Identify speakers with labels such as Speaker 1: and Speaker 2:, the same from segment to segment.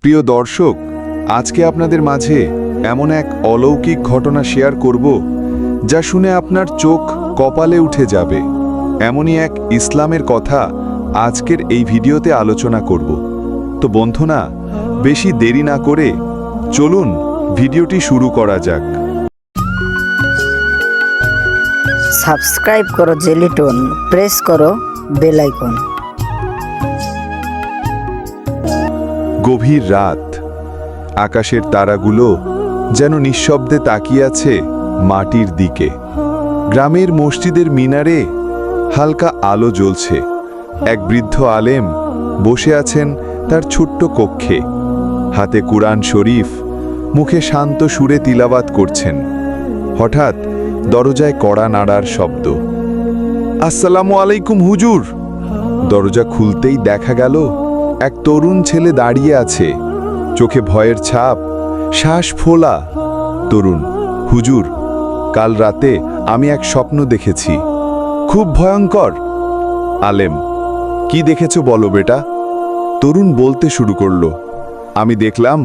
Speaker 1: প্রিয় দর্শক, আজকে আপনাদের মাঝে এমন এক অলৌকিক ঘটনা শেয়ার করব যা শুনে আপনার চোখ কপালে উঠে যাবে। এমনই এক ইসলামের কথা আজকের এই ভিডিওতে আলোচনা করব। তো বন্ধুরা, বেশি দেরি না করে চলুন ভিডিওটি শুরু করা যাক।
Speaker 2: সাবস্ক্রাইব করো জেলিটন, প্রেস করো বেল আইকন।
Speaker 1: গভীর রাত, আকাশের তারাগুলো যেন নিঃশব্দে তাকিয়ে আছে মাটির দিকে। গ্রামের মসজিদের মিনারে হালকা আলো জ্বলছে। এক বৃদ্ধ আলেম বসে আছেন তার ছোট্ট কক্ষে, হাতে কুরআন শরীফ, মুখে শান্ত সুরে তিলাওয়াত করছেন। হঠাৎ দরজায় কড়া নাড়ার শব্দ। আসসালামু আলাইকুম হুজুর। দরজা খুলতেই দেখা গেল এক তরুণ ছেলে দাঁড়িয়ে আছে, চোখে ভয়ের ছাপ, শ্বাস ফোলা। তরুণ: হুজুর, কাল রাতে আমি এক স্বপ্ন দেখেছি, খুব ভয়ঙ্কর। আলেম: কি দেখেছো বলো বেটা? তরুণ বলতে শুরু করলো, আমি দেখলাম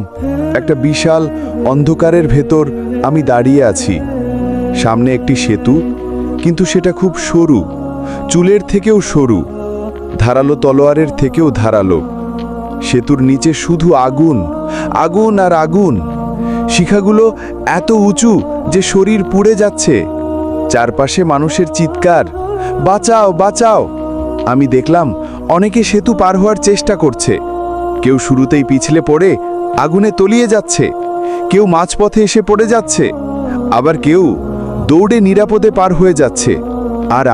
Speaker 1: একটা বিশাল অন্ধকারের ভেতর আমি দাঁড়িয়ে আছি। সামনে একটি সেতু, কিন্তু সেটা খুব সরু, চুলের থেকেও সরু, ধারালো তলোয়ারের থেকেও ধারালো। সেতুর নিচে শুধু আগুন, আগুন আর আগুন। শিখাগুলো এত উঁচু যে শরীর পুড়ে যাচ্ছে। চারপাশে মানুষের চিৎকার, বাঁচাও বাঁচাও। আমি দেখলাম অনেকে সেতু পার হওয়ার চেষ্টা করছে। কেউ শুরুতেই পিছলে পড়ে আগুনে তলিয়ে যাচ্ছে, কেউ মাঝপথে এসে পড়ে যাচ্ছে, আবার কেউ দৌড়ে নিরাপদে পার হয়ে যাচ্ছে। আর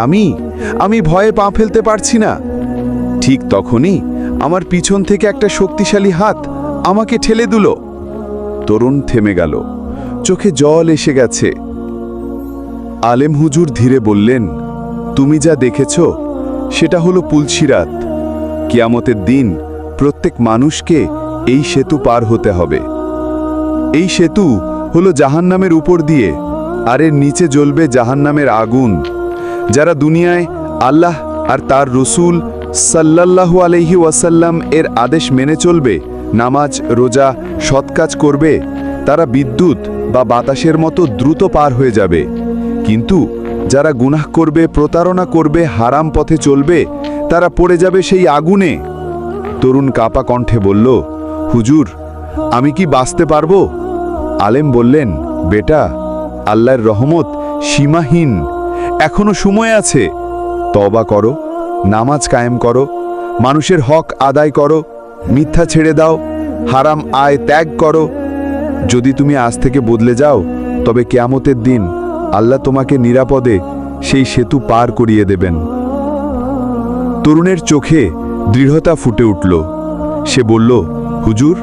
Speaker 1: আমি ভয়ে পা ফেলতে পারছি না। ঠিক তখনই আমার পিছন থেকে একটা শক্তিশালী হাত আমাকে ঠেলে দিল। তরুণ থেমে গেল, চোখে জল এসে গেছে। আলেম হুজুর ধীরে বললেন, তুমি যা দেখেছ সেটা হলো পুলসিরাত। কিয়ামতের দিন প্রত্যেক মানুষকে এই সেতু পার হতে হবে। এই সেতু হলো জাহান্নামের উপর দিয়ে, আর এর নিচে জ্বলবে জাহান্নামের আগুন। যারা দুনিয়ায় আল্লাহ আর তার রসুল সাল্লাল্লাহু আলাইহি ওয়াসাল্লাম এর আদেশ মেনে চলবে, নামাজ, রোজা, সৎ কাজ করবে, তারা বিদ্যুৎ বা বাতাসের মতো দ্রুত পার হয়ে যাবে। কিন্তু যারা গুনাহ করবে, প্রতারণা করবে, হারাম পথে চলবে, তারা পড়ে যাবে সেই আগুনে। তরুণ কাপা কণ্ঠে বলল, হুজুর, আমি কি বাঁচতে পারবো? আলেম বললেন, বেটা, আল্লাহর রহমত সীমাহীন, এখনো সময় আছে। তওবা করো, নামাজ কায়েম করো, মানুষের হক আদায় করো, মিথ্যা ছেড়ে দাও, হারাম আয় ত্যাগ করো। যদি তুমি আজ থেকে বদলে যাও, তবে কিয়ামতের দিন আল্লাহ তোমাকে নিরাপদে সেই সেতু পার করিয়ে দেবেন। তরুণের চোখে দৃঢ়তা ফুটে উঠল। সে বলল, হুজুর,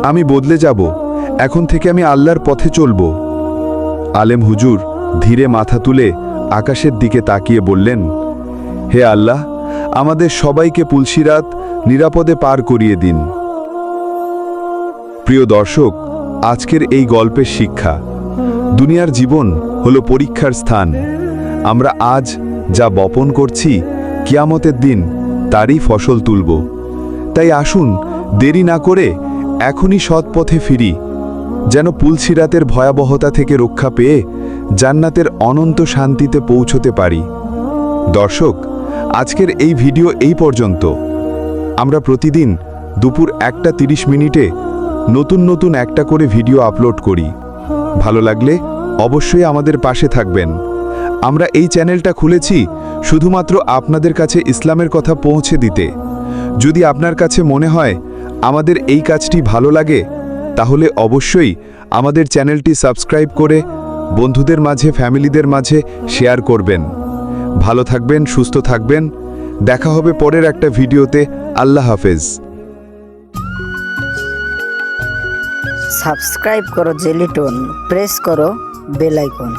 Speaker 1: আমি বদলে যাব, এখন থেকে আমি আল্লাহর পথে চলব। আলেম হুজুর ধীরে মাথা তুলে আকাশের দিকে তাকিয়ে বললেন, হে আল্লাহ, আমাদের সবাইকে পুলসিরাত নিরাপদে পার করিয়ে দিন। প্রিয় দর্শক, আজকের এই গল্পের শিক্ষা: দুনিয়ার জীবন হলো পরীক্ষার স্থান। আমরা আজ যা বপন করছি, কিয়ামতের দিন তারই ফসল তুলব। তাই আসুন দেরি না করে এখনই সৎ পথে ফিরি, যেন পুলসিরাতের ভয়াবহতা থেকে রক্ষা পেয়ে জান্নাতের অনন্ত শান্তিতে পৌঁছতে পারি। দর্শক, আজকের এই ভিডিও এই পর্যন্ত। আমরা প্রতিদিন দুপুর 1:30 নতুন একটা করে ভিডিও আপলোড করি। ভালো লাগলে অবশ্যই আমাদের পাশে থাকবেন। আমরা এই চ্যানেলটা খুলেছি শুধুমাত্র আপনাদের কাছে ইসলামের কথা পৌঁছে দিতে। যদি আপনার কাছে মনে হয় আমাদের এই কাজটি ভালো লাগে, তাহলে অবশ্যই আমাদের চ্যানেলটি সাবস্ক্রাইব করে বন্ধুদের মাঝে, ফ্যামিলিদের মাঝে শেয়ার করবেন। ভালো থাকবেন, সুস্থ থাকবেন। দেখা হবে পরের একটা ভিডিওতে। আল্লাহ হাফেজ।
Speaker 2: সাবস্ক্রাইব করো জেলিটন, প্রেস করো বেল আইকন।